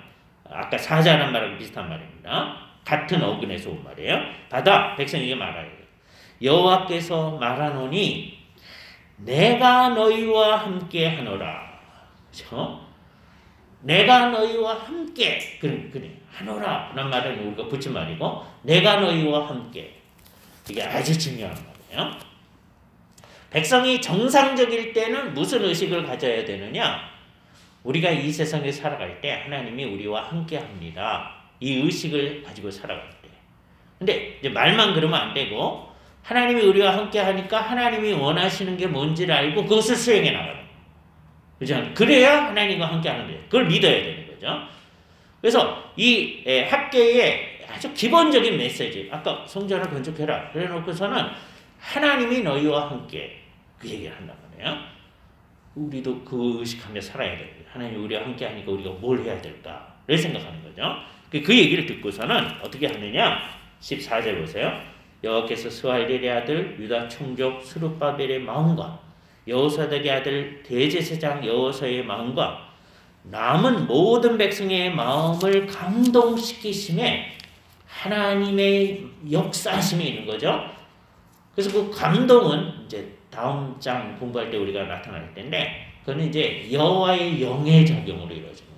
Speaker 1: 아까 사자라는 말하고 비슷한 말입니다. 같은 어근에서 온 말이에요. 받아, 백성에게 말하여 여호와께서 말하노니 내가 너희와 함께 하노라. 그렇죠? 내가 너희와 함께, 그래 하노라 라는 말은 우리가 붙인 말이고, 내가 너희와 함께, 이게 아주 중요한 말이에요. 백성이 정상적일 때는 무슨 의식을 가져야 되느냐? 우리가 이 세상에 살아갈 때 하나님이 우리와 함께 합니다. 이 의식을 가지고 살아갈 때. 근데 이제 말만 그러면 안 되고, 하나님이 우리와 함께 하니까 하나님이 원하시는 게 뭔지를 알고 그것을 수행해 나가는 거예요. 그죠? 그래야 하나님과 함께 하는 거예요. 그걸 믿어야 되는 거죠. 그래서 이 학계의 아주 기본적인 메시지, 아까 성전을 건축해라 그래 놓고서는 하나님이 너희와 함께, 그 얘기를 한단 말이에요. 우리도 그 의식하며 살아야 돼요. 하나님이 우리와 함께 하니까 우리가 뭘 해야 될까를 생각하는 거죠. 그 얘기를 듣고서는 어떻게 하느냐? 14절 보세요. 여호와께서 스와일의 아들 유다 총족 스룹바벨의 마음과 여호사닥의 아들 대제사장 여호사의 마음과 남은 모든 백성의 마음을 감동시키심에 하나님의 역사심이 있는 거죠. 그래서 그 감동은 이제 다음 장 공부할 때 우리가 나타날 텐데, 그거는 이제 여호와의 영의 작용으로 이루어져요.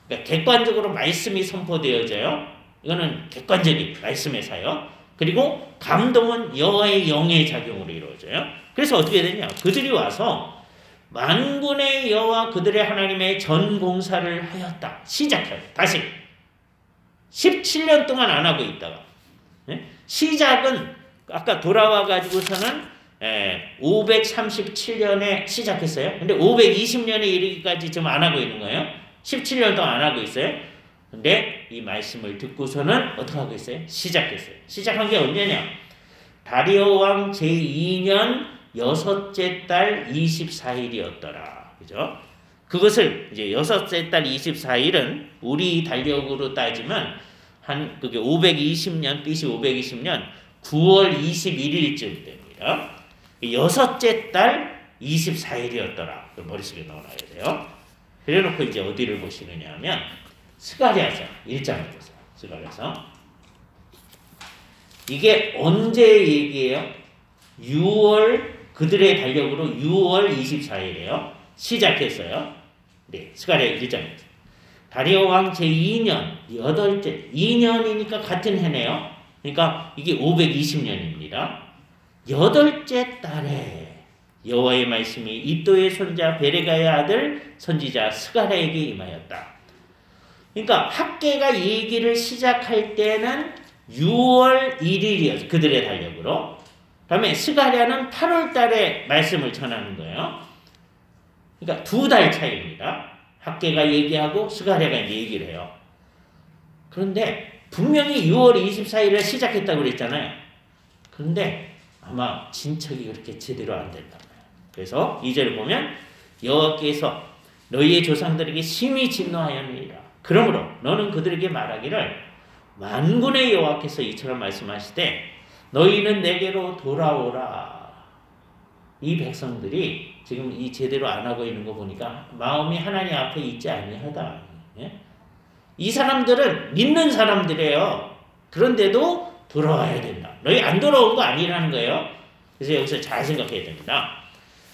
Speaker 1: 그러니까 객관적으로 말씀이 선포되어져요. 이거는 객관적인 말씀의 사역. 그리고 감동은 여호와의 영의 작용으로 이루어져요. 그래서 어떻게 되냐? 그들이 와서 만군의 여호와 그들의 하나님의 전 공사를 하였다. 시작해요. 다시 17년 동안 안 하고 있다가 시작은 아까 돌아와 가지고서는 537년에 시작했어요. 근데 520년에 이르기까지 지금 안 하고 있는 거예요. 17년 동안 안 하고 있어요. 근데 이 말씀을 듣고서는 어떻게 하고 있어요? 시작했어요. 시작한 게 언제냐? 다리오 왕 제2년 여섯째 달 24일이었더라. 그죠? 그것을 이제 여섯째 달 24일은 우리 달력으로 따지면 그게 520년, BC 520년 9월 21일쯤 됩니다. 여섯째 달 24일이었더라. 머릿속에 넣어놔야 돼요. 그래놓고 이제 어디를 보시느냐 하면 스가랴서 1장을 보세요. 스가랴서. 이게 언제 얘기예요? 6월, 그들의 달력으로 6월 24일이에요. 시작했어요. 네, 스가랴 1장입니다. 다리오 왕 제2년, 8째, 2년이니까 같은 해네요. 그러니까 이게 520년입니다. 8째 달에 여호와의 말씀이 id도의 손자 베레가의 아들 선지자 스가랴에게 임하였다. 그러니까 학개가 얘기를 시작할 때는 6월 1일이었어. 그들의 달력으로. 그다음에 스가랴는 8월 달에 말씀을 전하는 거예요. 그러니까 2달 차이입니다. 학개가 얘기하고 스가랴가 얘기를 해요. 그런데 분명히 6월 24일에 시작했다고 그랬잖아요. 그런데 아마 진척이 그렇게 제대로 안 됐다. 그래서 2절을 보면 여호와께서 너희의 조상들에게 심히 진노하였느니라. 그러므로 너는 그들에게 말하기를 만군의 여호와께서 이처럼 말씀하시되 너희는 내게로 돌아오라. 이 백성들이 지금 이 제대로 안 하고 있는 거 보니까 마음이 하나님 앞에 있지 아니하다. 예? 이 사람들은 믿는 사람들이에요. 그런데도 돌아와야 된다. 너희 안 돌아온 거 아니라는 거예요. 그래서 여기서 잘 생각해야 됩니다.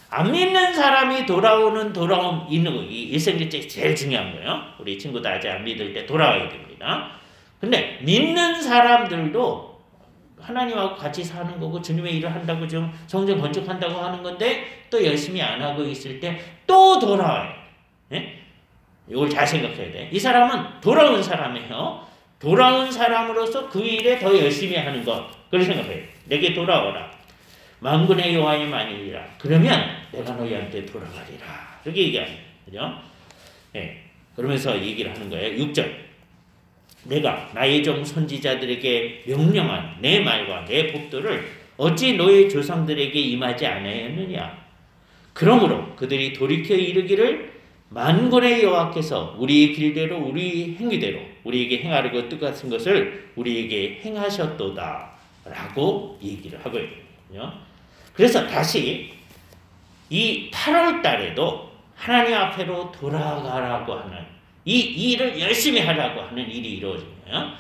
Speaker 1: 안 믿는 사람이 돌아옴 있는 거, 이 일생일제 제일 중요한 거예요. 우리 친구들 아직 안 믿을 때 돌아와야 됩니다. 근데 믿는 사람들도 하나님하고 같이 사는 거고 주님의 일을 한다고 좀 성전 건축한다고 하는 건데 또 열심히 안 하고 있을 때 또 돌아와요. 예? 이걸 잘 생각해야 돼. 이 사람은 돌아온 사람이에요. 돌아온 사람으로서 그 일에 더 열심히 하는 것. 그렇게 생각해요. 내게 돌아오라. 만군의 여호와의 만일이라. 그러면 내가 너희한테 돌아가리라. 그렇게 얘기합니다. 그죠? 예. 그러면서 얘기를 하는 거예요. 6절. 내가 나의 종 선지자들에게 명령한 내 말과 내 법도를 어찌 너의 조상들에게 임하지 않았느냐. 그러므로 그들이 돌이켜 이르기를 만군의 여호와께서 우리의 길대로 우리 행위대로 우리에게 행하려고 뜻하신 것을 우리에게 행하셨도다 라고 얘기를 하고 있거든요. 그래서 다시 이 8월 달에도 하나님 앞으로 돌아가라고 하는 이 일을 열심히 하라고 하는 일이 이루어지네요.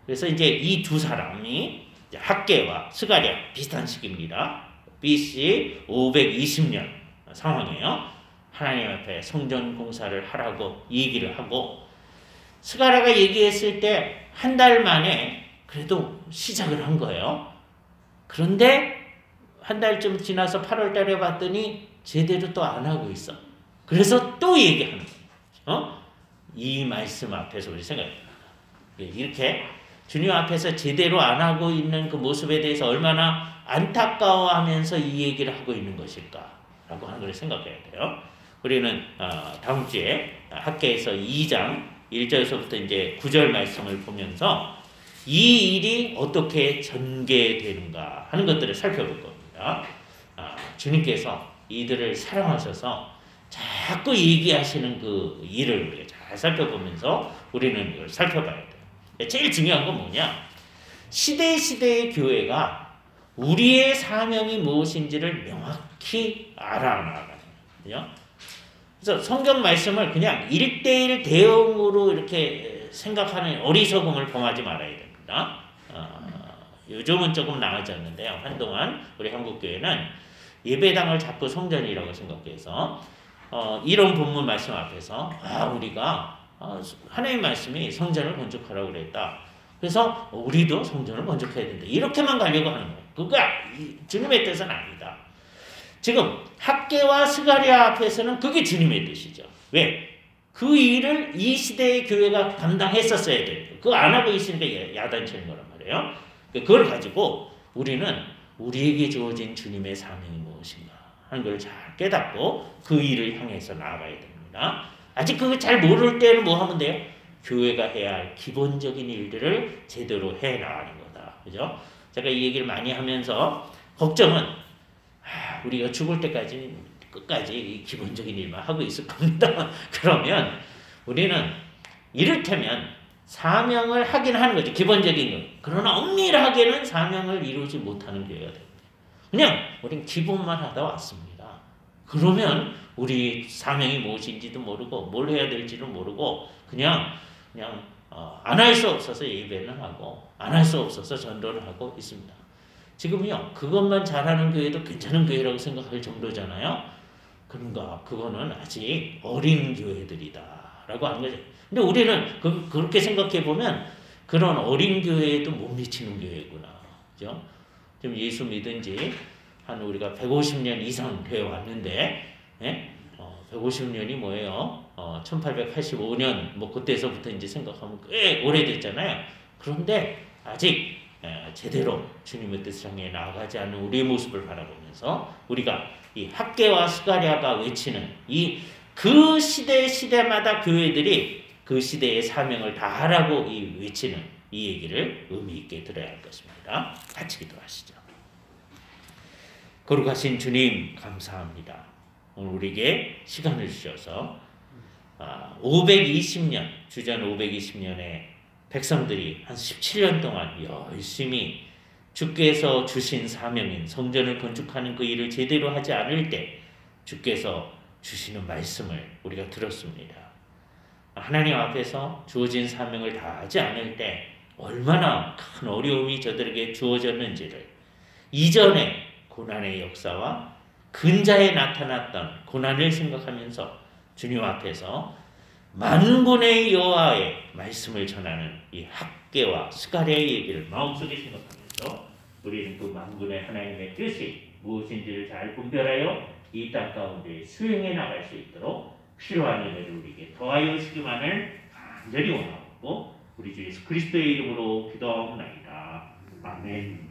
Speaker 1: 그래서 이제 이 두 사람이 학개와 스가랴 비슷한 시기입니다. BC 520년 상황이에요. 하나님 앞에 성전 공사를 하라고 얘기를 하고 스가랴가 얘기했을 때 한 달 만에 그래도 시작을 한 거예요. 그런데 한 달쯤 지나서 8월 달에 봤더니 제대로 또 안 하고 있어. 그래서 또 얘기하는 거예요. 이 말씀 앞에서 우리 생각해요. 이렇게 주님 앞에서 제대로 안 하고 있는 그 모습에 대해서 얼마나 안타까워하면서 이 얘기를 하고 있는 것일까라고 하는 걸 생각해야 돼요. 우리는 다음 주에 학개에서 2장 1절에서부터 이제 9절 말씀을 보면서 이 일이 어떻게 전개되는가 하는 것들을 살펴볼 겁니다. 주님께서 이들을 사랑하셔서 자꾸 얘기하시는 그 일을 우리가 잘 살펴보면서 우리는 이걸 살펴봐야 돼요. 제일 중요한 건 뭐냐? 시대시대의 교회가 우리의 사명이 무엇인지를 명확히 알아나가는 거예요. 그래서 성경 말씀을 그냥 1:1 대응으로 이렇게 생각하는 어리석음을 범하지 말아야 됩니다. 요즘은 조금 나아졌는데요. 한동안 우리 한국교회는 예배당을 자꾸 성전이라고 생각해서 이런 본문 말씀 앞에서 우리가 하나님 말씀이 성전을 건축하라고 그랬다. 그래서 우리도 성전을 건축해야 된다. 이렇게만 가려고 하는 거예요. 그거 주님의 뜻은 아니다. 지금 학개와 스가랴 앞에서는 그게 주님의 뜻이죠. 왜? 그 일을 이 시대의 교회가 감당했었어야 돼요. 그거 안 하고 있으니까 야단치는 거란 말이에요. 그걸 가지고 우리는 우리에게 주어진 주님의 사명이 무엇인가 하는 걸 잘 깨닫고 그 일을 향해서 나아가야 됩니다. 아직 그거 잘 모를 때는 뭐 하면 돼요? 교회가 해야 할 기본적인 일들을 제대로 해 나가는 거다. 그죠? 제가 이 얘기를 많이 하면서 걱정은 우리가 죽을 때까지 끝까지 이 기본적인 일만 하고 있을 겁니다. 그러면 우리는 이를테면 사명을 하긴 하는 거죠. 기본적인 것. 그러나 엄밀하게는 사명을 이루지 못하는 교회가 됩니다. 그냥 우리는 기본만 하다 왔습니다. 그러면 우리 사명이 무엇인지도 모르고 뭘 해야 될지도 모르고 그냥 안 할 수 없어서 예배는 하고 안 할 수 없어서 전도를 하고 있습니다. 지금요 그것만 잘하는 교회도 괜찮은 교회라고 생각할 정도잖아요. 그런가 그거는 아직 어린 교회들이다 라고 하는 거죠. 근데 우리는 그렇게 생각해 보면 그런 어린 교회에도 못 미치는 교회구나. 그죠? 좀 예수 믿은 지 한 우리가 150년 이상 되어 왔는데, 예? 150년이 뭐예요? 1885년 뭐 그때서부터 이제 생각하면 꽤 오래됐잖아요. 그런데 아직 제대로 주님의 뜻을 향해 나아가지 않는 우리의 모습을 바라보면서 우리가 이 학개와 스가랴가 외치는 그 시대마다 교회들이 그 시대의 사명을 다하라고 외치는 이 얘기를 의미 있게 들어야 할 것입니다. 같이 기도하시죠. 거룩하신 주님 감사합니다. 오늘 우리에게 시간을 주셔서 520년 주전 520년에 백성들이 한 17년 동안 열심히 주께서 주신 사명인 성전을 건축하는 그 일을 제대로 하지 않을 때 주께서 주시는 말씀을 우리가 들었습니다. 하나님 앞에서 주어진 사명을 다하지 않을 때 얼마나 큰 어려움이 저들에게 주어졌는지를, 이전에 고난의 역사와 근자에 나타났던 고난을 생각하면서 주님 앞에서 만군의 여호와의 말씀을 전하는 이 학개와 스가랴의 얘기를 마음속에 생각하면서 우리는 그 만군의 하나님의 뜻이 무엇인지를 잘 분별하여 이 땅 가운데 수행해 나갈 수 있도록 필요한 은혜를 우리에게 더하여 주시기만을 간절히 원하고 우리 주 예수 그리스도의 이름으로 기도하옵나이다. 아멘.